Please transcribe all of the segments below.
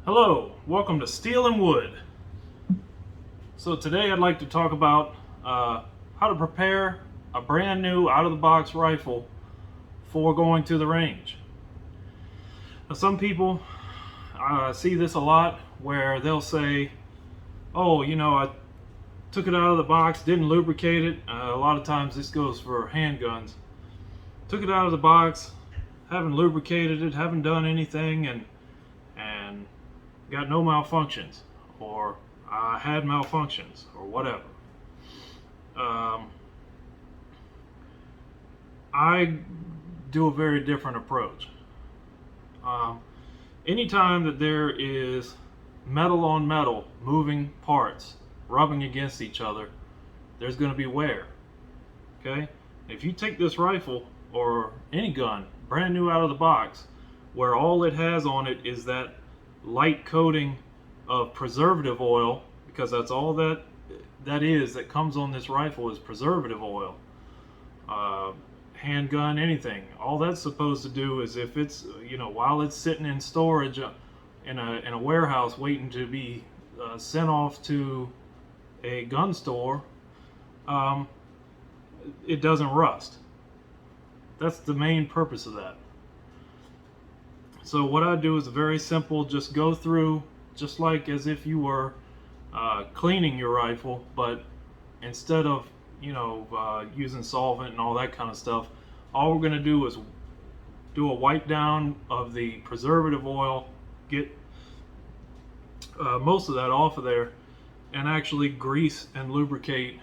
Hello, welcome to Steel and Wood. So today I'd like to talk about how to prepare a brand new out-of-the-box rifle for going to the range. Now, some people see this a lot where they'll say, oh, I took it out of the box, didn't lubricate it. A lot of times this goes for handguns. Took it out of the box, haven't lubricated it, haven't done anything, and got no malfunctions, or I had malfunctions, or whatever. I do a very different approach. Anytime that there is metal on metal, moving parts, rubbing against each other, there's going to be wear. Okay? If you take this rifle, or any gun, brand new out of the box, where all it has on it is that light coating of preservative oil, because that's all that comes on this rifle is preservative oil. Handgun, anything, all that's supposed to do is, if it's while it's sitting in storage in a warehouse waiting to be sent off to a gun store, it doesn't rust. That's the main purpose of that. So what I do is very simple. Just go through, just like as if you were cleaning your rifle, but instead of using solvent and all that kind of stuff, all we're going to do is do a wipe down of the preservative oil, get most of that off of there, and actually grease and lubricate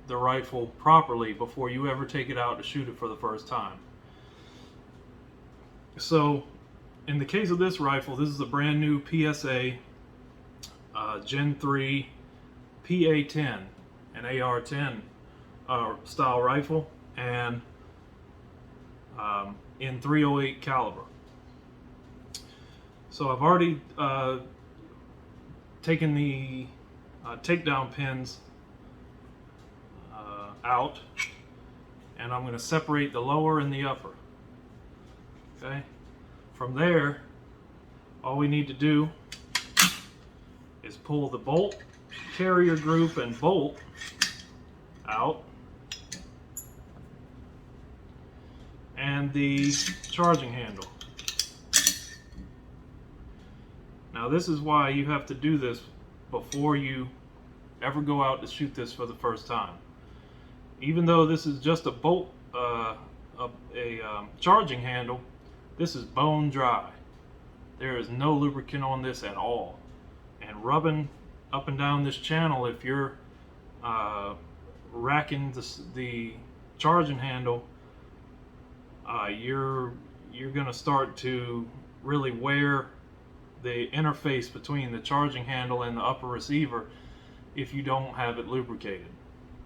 the rifle properly before you ever take it out to shoot it for the first time. So in the case of this rifle, this is a brand new PSA Gen 3 PA-10, an AR-10 style rifle, and in .308 caliber. So I've already taken the takedown pins out, and I'm going to separate the lower and the upper. Okay. From there, all we need to do is pull the bolt, carrier group, and bolt out, and the charging handle. Now this is why you have to do this before you ever go out to shoot this for the first time. Even though this is just a bolt, charging handle, this is bone dry. There is no lubricant on this at all. And rubbing up and down this channel, if you're racking the charging handle, you're going to start to really wear the interface between the charging handle and the upper receiver if you don't have it lubricated.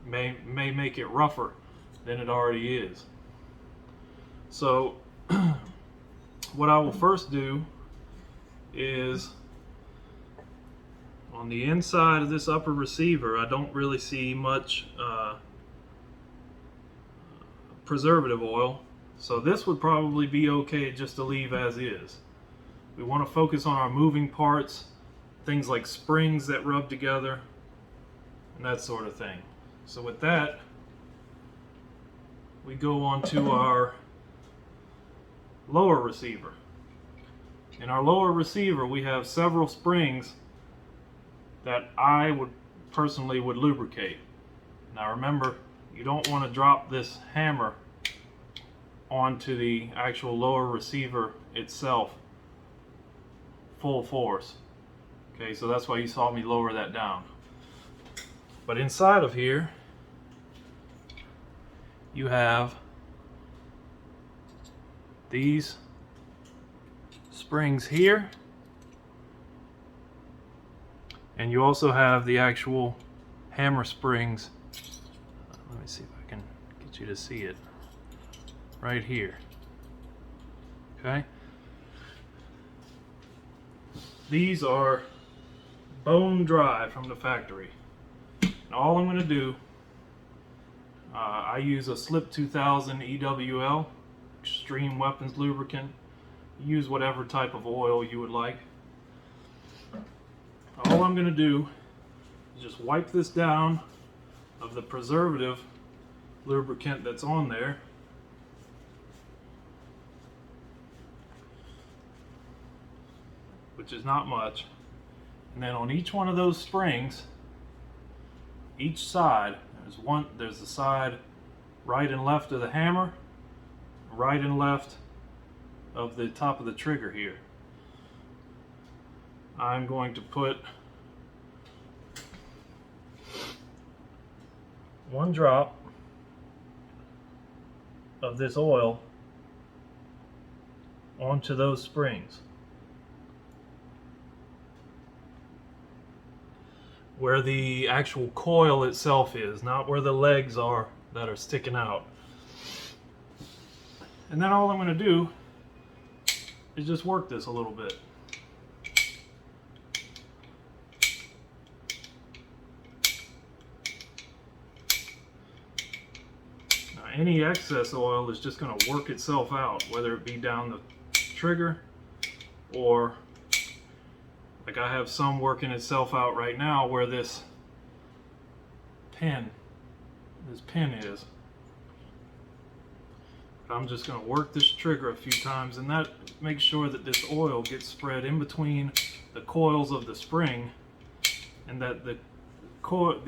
May make it rougher than it already is. So what I will first do is, on the inside of this upper receiver, I don't really see much preservative oil, so this would probably be okay just to leave as is. We want to focus on our moving parts, things like springs that rub together and that sort of thing. So with that, we go on to our lower receiver. In our lower receiver, we have several springs that I would personally lubricate. Now remember, you don't want to drop this hammer onto the actual lower receiver itself full force. Okay, so that's why you saw me lower that down. But inside of here, you have these springs here, and you also have the actual hammer springs. Let me see if I can get you to see it right here. Okay, these are bone dry from the factory. And all I'm going to do, I use a Slip 2000 EWL, Extreme Weapons Lubricant. Use whatever type of oil you would like. all I'm going to do is just wipe this down of the preservative lubricant that's on there. Which is not much. And then on each one of those springs, each side, there's the side right and left of the hammer, right and left of the top of the trigger here. I'm going to put 1 drop of this oil onto those springs, where the actual coil itself is, not where the legs are that are sticking out. And then all I'm going to do is just work this a little bit. Now, any excess oil is just going to work itself out, whether it be down the trigger or like I have some working itself out right now where this pin is. I'm just going to work this trigger a few times, and that makes sure that this oil gets spread in between the coils of the spring, and that the coils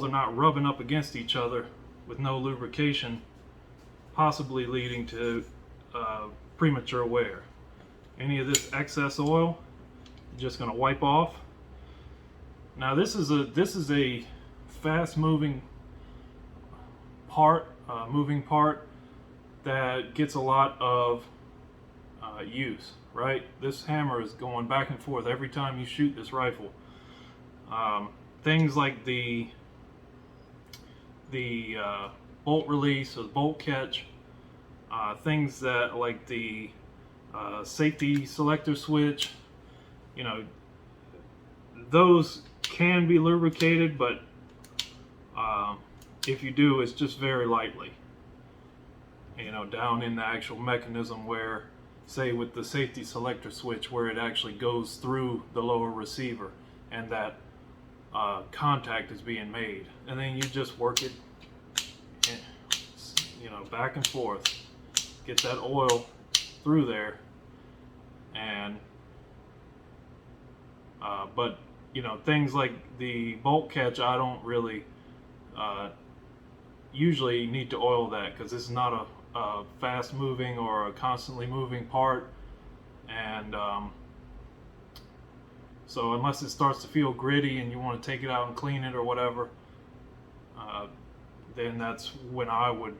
are not rubbing up against each other with no lubrication, possibly leading to premature wear. Any of this excess oil, just going to wipe off. Now this is a fast moving part that gets a lot of use, right? This hammer is going back and forth every time you shoot this rifle. Things like the bolt release or the bolt catch, things that like the safety selector switch, you know, those can be lubricated, but if you do, it's just very lightly, you know, down in the actual mechanism where, say with the safety selector switch, where it actually goes through the lower receiver and that contact is being made, and then you just work it, you know, back and forth, get that oil through there, and but you know, things like the bolt catch, I don't really usually need to oil that, because this is not a fast moving or a constantly moving part, and so unless it starts to feel gritty and you want to take it out and clean it or whatever, then that's when I would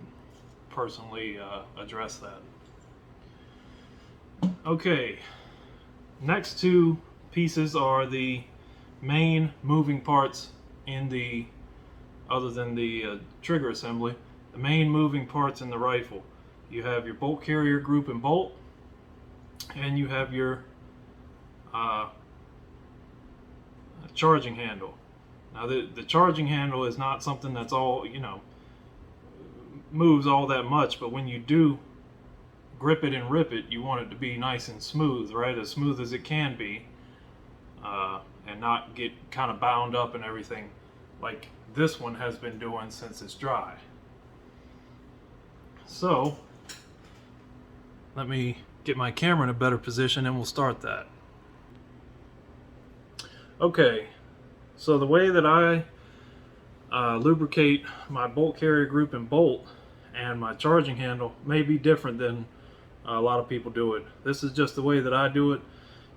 personally address that. Okay, next two pieces are the main moving parts in the, other than the trigger assembly, the main moving parts in the rifle. You have your bolt carrier group and bolt, and you have your charging handle. Now the charging handle is not something that's all, you know, moves all that much, but when you do grip it and rip it, you want it to be nice and smooth, right? As smooth as it can be, and not get kind of bound up and everything like this one has been doing since it's dry. So let me get my camera in a better position and we'll start that. Okay, so the way that I lubricate my bolt carrier group and bolt and my charging handle may be different than a lot of people do it. This is just the way that I do it.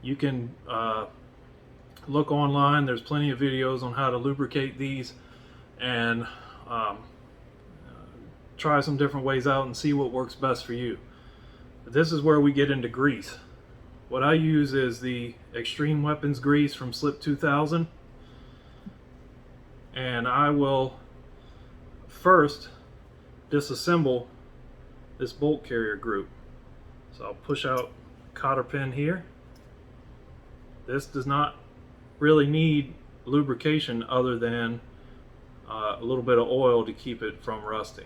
You can look online, there's plenty of videos on how to lubricate these, and try some different ways out and see what works best for you. This is where we get into grease. What I use is the Extreme Weapons grease from Slip 2000, and I will first disassemble this bolt carrier group. So I'll push out cotter pin here. This does not really need lubrication other than a little bit of oil to keep it from rusting.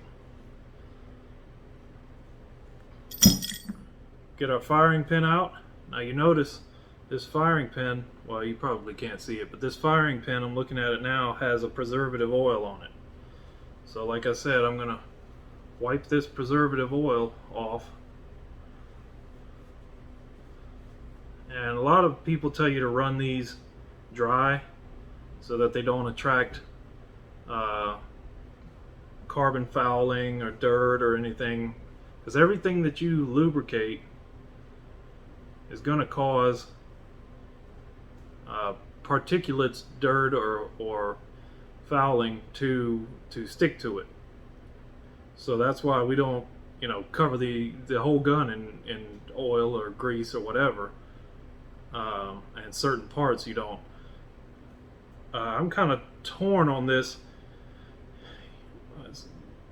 Get our firing pin out. Now you notice This firing pin, well, you probably can't see it, but this firing pin, I'm looking at it now, has a preservative oil on it. So like I said, I'm going to wipe this preservative oil off. And a lot of people tell you to run these dry so that they don't attract carbon fouling or dirt or anything, because everything that you lubricate is going to cause particulates, dirt, or fouling to stick to it. So that's why we don't, cover the whole gun in oil or grease or whatever. And certain parts you don't. I'm kind of torn on this.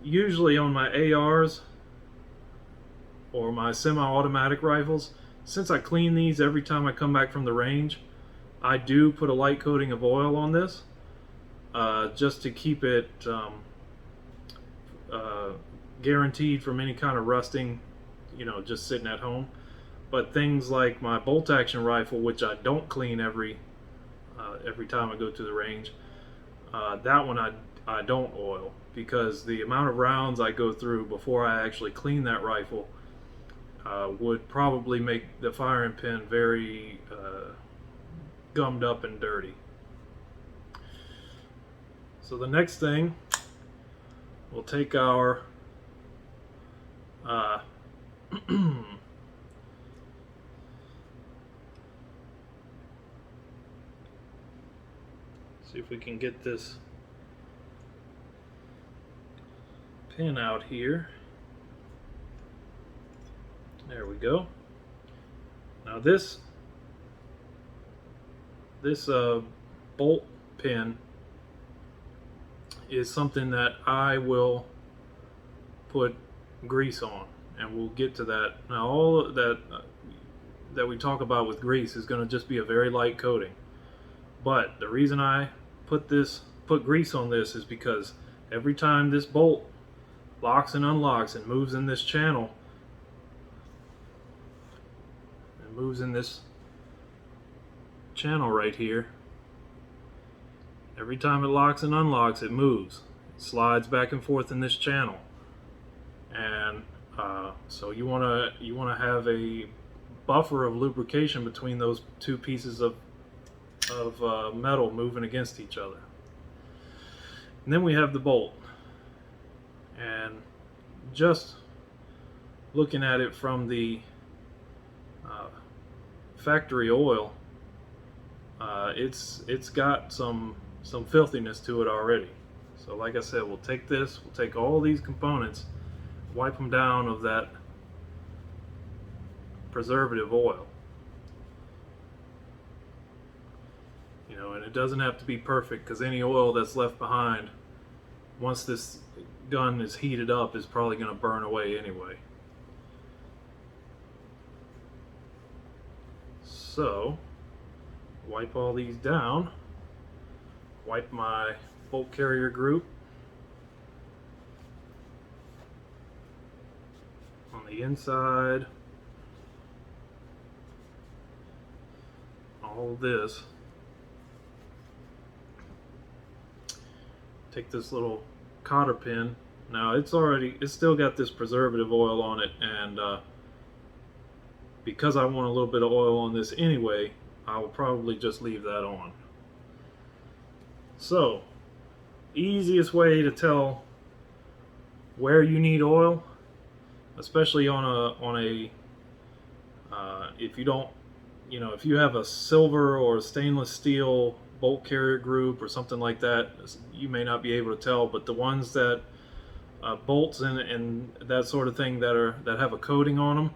Usually on my ARs or my semi-automatic rifles, since I clean these every time I come back from the range, I do put a light coating of oil on this, just to keep it guaranteed from any kind of rusting, just sitting at home. But things like my bolt action rifle, which I don't clean every time I go to the range, that one I don't oil, because the amount of rounds I go through before I actually clean that rifle would probably make the firing pin very gummed up and dirty. So the next thing, we'll take our see if we can get this pin out here. There we go. Now this bolt pin is something that I will put grease on, and we'll get to that. Now all of that we talk about with grease is going to just be a very light coating. But the reason I put grease on this is because every time this bolt locks and unlocks and moves in this channel, right here, every time it locks and unlocks, it moves. It slides back and forth in this channel. And so you want to have a buffer of lubrication between those two pieces of metal moving against each other. And then we have the bolt, and just looking at it from the factory oil, it's got some filthiness to it already. So like I said, we'll take all these components, wipe them down of that preservative oil. And it doesn't have to be perfect, because any oil that's left behind, once this gun is heated up, is probably going to burn away anyway. So, wipe all these down. Wipe my bolt carrier group on the inside. All of this. Take this little cotter pin. Now it's still got this preservative oil on it, and because I want a little bit of oil on this anyway, I will probably just leave that on. So, easiest way to tell where you need oil, especially on a if you don't, if you have a silver or stainless steel bolt carrier group or something like that, you may not be able to tell. But the ones that bolts and that sort of thing that have a coating on them,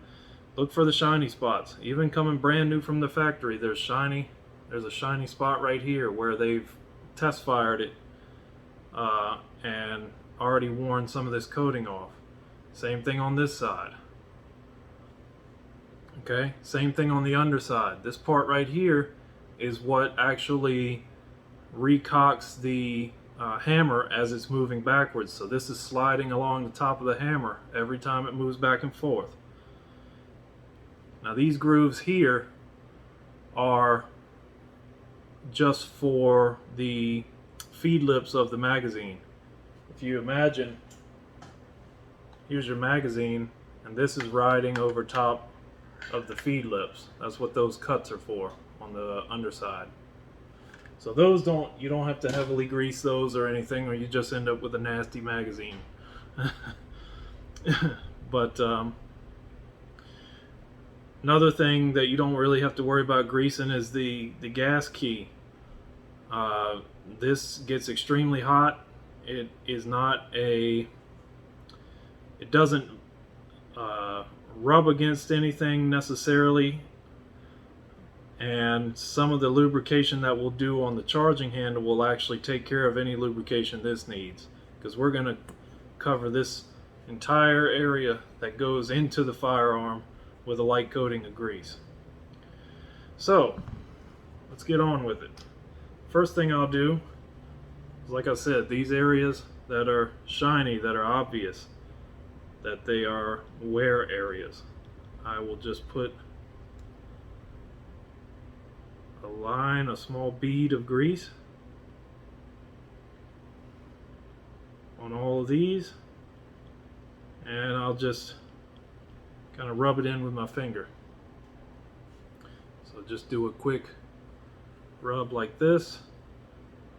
look for the shiny spots. Even coming brand new from the factory, there's a shiny spot right here where they've test fired it and already worn some of this coating off. Same thing on this side. Okay, same thing on the underside. This part right here is what actually recocks the hammer as it's moving backwards. So this is sliding along the top of the hammer every time it moves back and forth. Now these grooves here are just for the feed lips of the magazine. If you imagine, here's your magazine, and this is riding over top of the feed lips. That's what those cuts are for on the underside. So those you don't have to heavily grease those or anything, or you just end up with a nasty magazine. But another thing that you don't really have to worry about greasing is the gas key. This gets extremely hot. It doesn't rub against anything necessarily, and some of the lubrication that we'll do on the charging handle will actually take care of any lubrication this needs, because we're going to cover this entire area that goes into the firearm with a light coating of grease. So let's get on with it. First thing I'll do is, like I said, these areas that are shiny, that are obvious that they are wear areas, I will just put a line, a small bead of grease on all of these, and I'll just kind of rub it in with my finger. So just do a quick rub like this,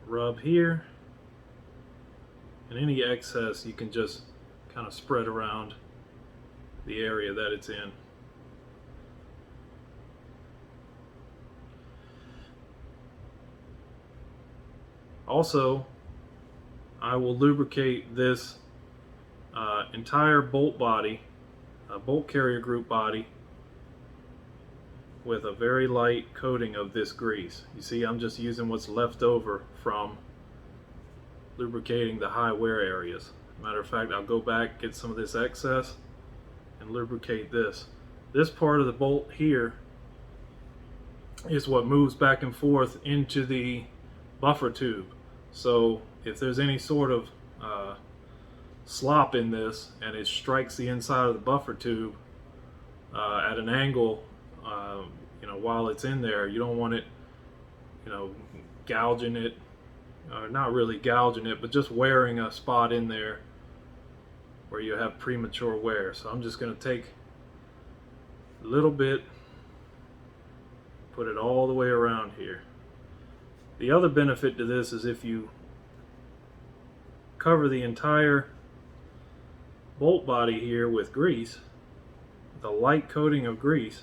rub here, and any excess you can just kind of spread around the area that it's in. Also, I will lubricate this entire bolt body, bolt carrier group body, with a very light coating of this grease. You see, I'm just using what's left over from lubricating the high wear areas. Matter of fact, I'll go back, get some of this excess, and lubricate this. This part of the bolt here is what moves back and forth into the buffer tube. So if there's any sort of slop in this and it strikes the inside of the buffer tube at an angle, while it's in there, you don't want it, gouging it, or not really gouging it, but just wearing a spot in there where you have premature wear. So I'm just going to take a little bit, put it all the way around here. The other benefit to this is if you cover the entire bolt body here with grease, with a light coating of grease,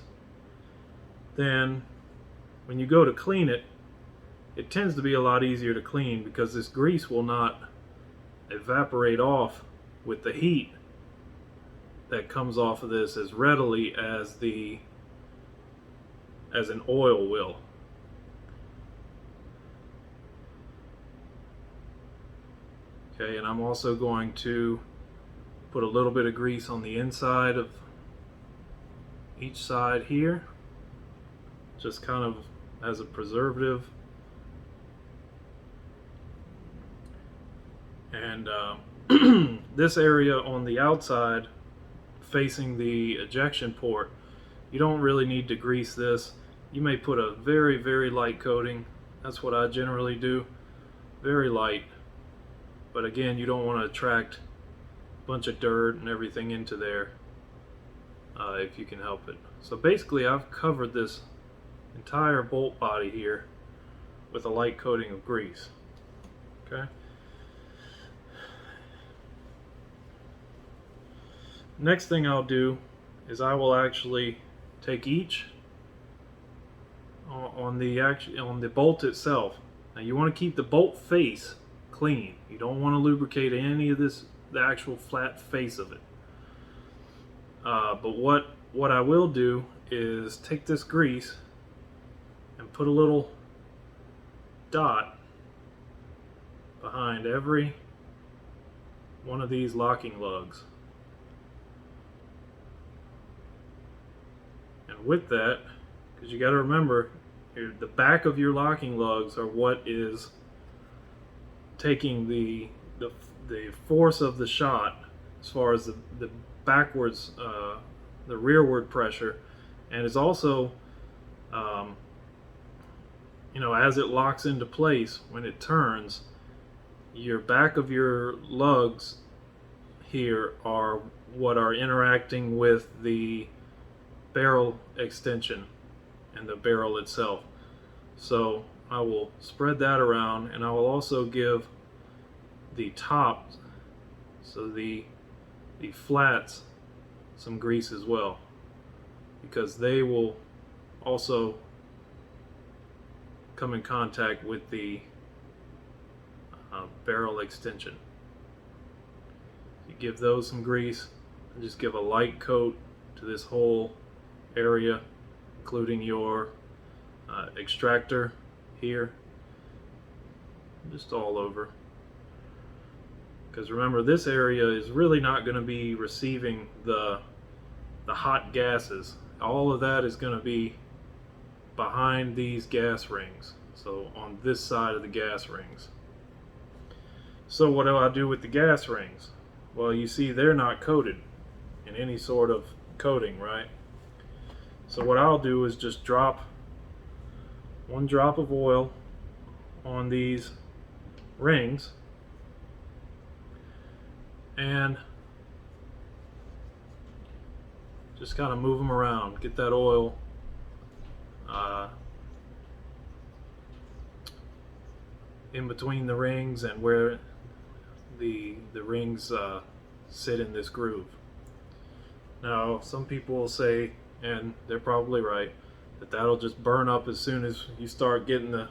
then when you go to clean it, it tends to be a lot easier to clean, because this grease will not evaporate off with the heat that comes off of this as readily as an oil will. Okay, and I'm also going to put a little bit of grease on the inside of each side here, just kind of as a preservative. And this area on the outside facing the ejection port, you don't really need to grease this. You may put a very, very light coating. That's what I generally do, very light. But again, you don't want to attract a bunch of dirt and everything into there if you can help it. So basically, I've covered this entire bolt body here with a light coating of grease. Okay. Next thing I'll do is I will actually take each on the bolt itself. Now you want to keep the bolt face clean. You don't want to lubricate any of this, the actual flat face of it. But what I will do is take this grease and put a little dot behind every one of these locking lugs. And with that, because you got to remember, the back of your locking lugs are what is taking the force of the shot as far as the backwards, the rearward pressure, and is also as it locks into place, when it turns, your back of your lugs here are what are interacting with the barrel extension and the barrel itself. So I will spread that around, and I will also give the top, so the flats, some grease as well, because they will also come in contact with the barrel extension. You give those some grease and just give a light coat to this whole area, including your extractor here, just all over. Because remember, this area is really not going to be receiving the hot gases. All of that is going to be behind these gas rings, so on this side of the gas rings. So what do I do with the gas rings? Well, you see they're not coated in any sort of coating, right? So what I'll do is just drop 1 drop of oil on these rings and just kind of move them around, get that oil in between the rings and where the rings sit in this groove. Now, some people will say, and they're probably right, that that'll just burn up as soon as you start getting the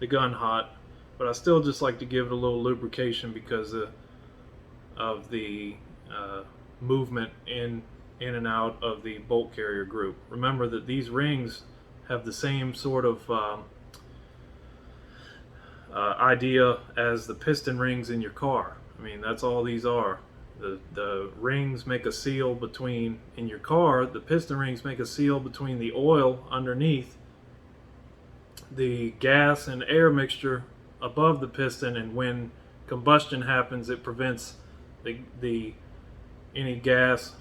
gun hot, but I still just like to give it a little lubrication because of the movement in and out of the bolt carrier group. Remember that these rings have the same sort of idea as the piston rings in your car. I mean, that's all these are. The rings make a seal between, in your car, the piston rings make a seal between the oil underneath, the gas and air mixture above the piston, and when combustion happens, it prevents any gas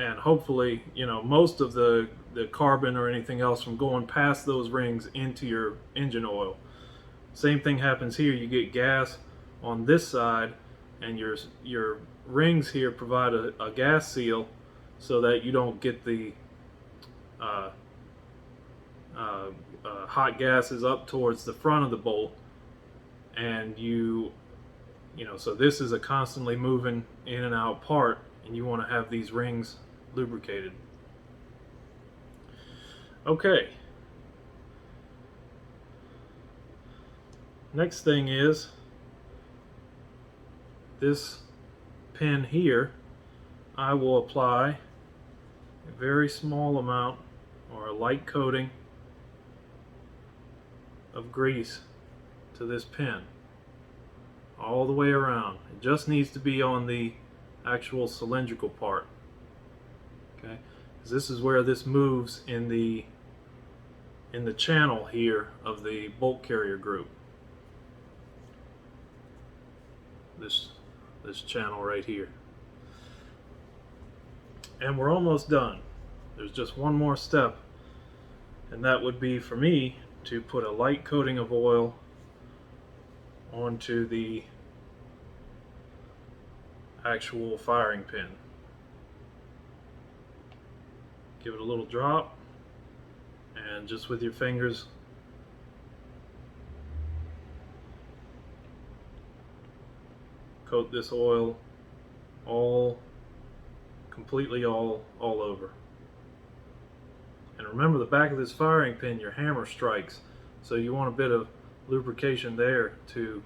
and hopefully, most of the carbon or anything else from going past those rings into your engine oil. Same thing happens here. You get gas on this side, and your rings here provide a gas seal so that you don't get the hot gases up towards the front of the bolt, and so this is a constantly moving in and out part, and you want to have these rings lubricated. Okay. Next thing is this pin here. I will apply a very small amount or a light coating of grease to this pin all the way around. It just needs to be on the actual cylindrical part, okay? Because this is where this moves in the channel here of the bolt carrier group. This channel right here. And we're almost done. There's just one more step, and that would be for me to put a light coating of oil onto the actual firing pin. Give it a little drop, and just with your fingers coat this oil completely all over. And remember, the back of this firing pin, your hammer strikes, so you want a bit of lubrication there to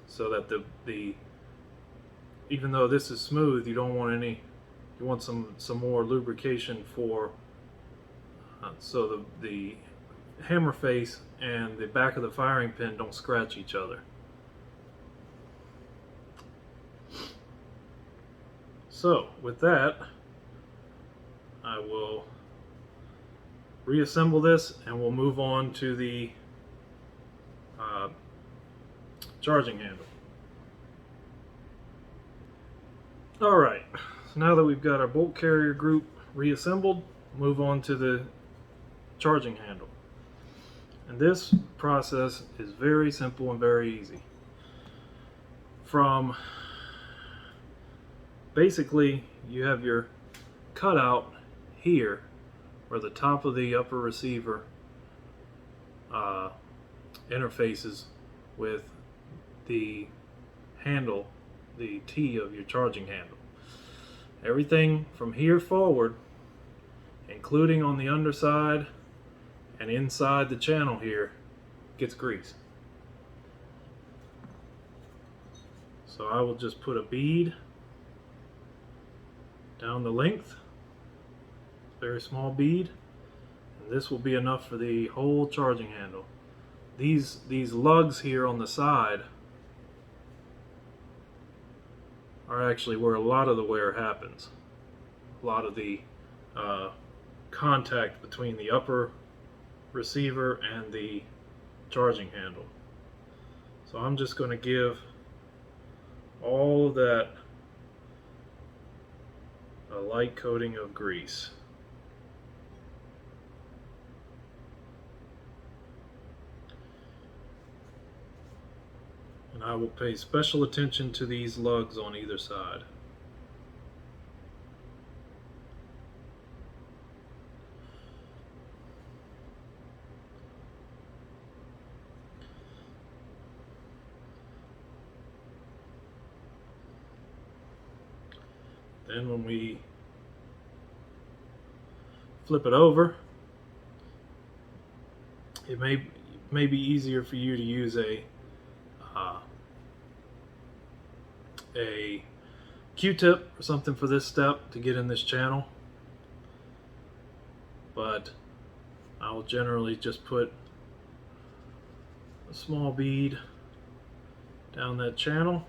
so that the even though this is smooth, you don't want any, you want some more lubrication for so the hammer face and the back of the firing pin don't scratch each other. So with that, I will reassemble this, and we'll move on to the charging handle. Alright, so now that we've got our bolt carrier group reassembled, move on to the charging handle. And this process is very simple and very easy. From basically, you have your cutout here where the top of the upper receiver interfaces with the handle, the T of your charging handle. Everything from here forward, including on the underside and inside the channel here, gets grease. So I will just put a bead down the length, very small bead, and this will be enough for the whole charging handle. These lugs here on the side are actually where a lot of the wear happens. A lot of the contact between the upper receiver and the charging handle. So I'm just going to give all of that a light coating of grease. And I will pay special attention to these lugs on either side. Then when we flip it over, it may be easier for you to use a Q-tip or something for this step to get in this channel, but I will generally just put a small bead down that channel,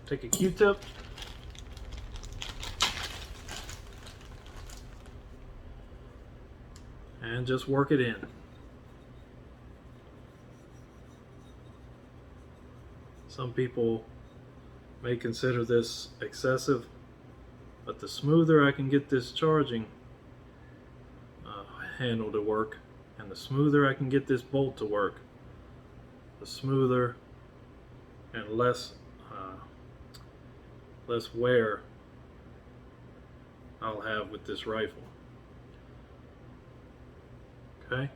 take a Q-tip, and just work it in. Some people may consider this excessive, but the smoother I can get this charging handle to work, and the smoother I can get this bolt to work, the smoother and less wear I'll have with this rifle. Okay,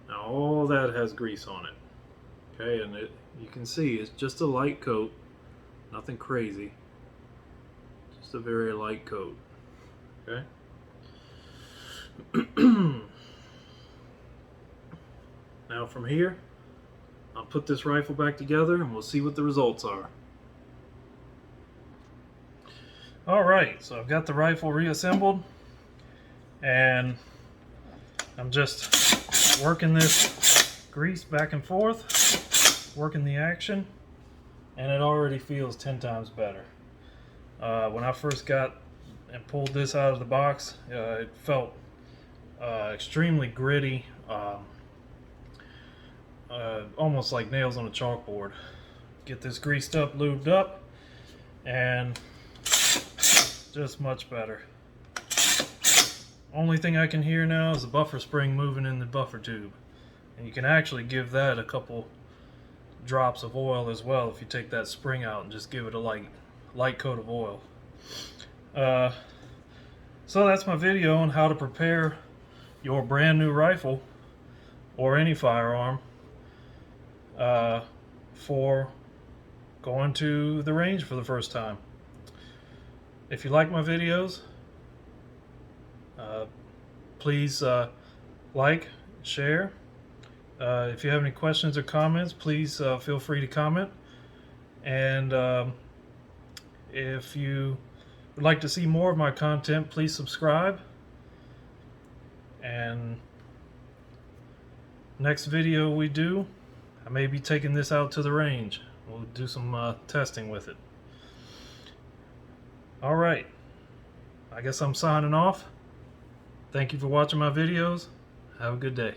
now all that has grease on it. Okay, and you can see it's just a light coat, nothing crazy, just a very light coat. Okay. Now from here, I'll put this rifle back together and we'll see what the results are. Alright, so I've got the rifle reassembled, and I'm just working this grease back and forth, working the action, and it already feels 10 times better. When I first got and pulled this out of the box, it felt extremely gritty, almost like nails on a chalkboard. Get this greased up, lubed up, and just much better. Only thing I can hear now is the buffer spring moving in the buffer tube, and you can actually give that a couple drops of oil as well if you take that spring out and just give it a light coat of oil. So that's my video on how to prepare your brand new rifle or any firearm for going to the range for the first time. If you like my videos, please like, share. If you have any questions or comments, please feel free to comment. And if you would like to see more of my content, please subscribe. And next video we do, I may be taking this out to the range. We'll do some testing with it. Alright, I guess I'm signing off. Thank you for watching my videos. Have a good day.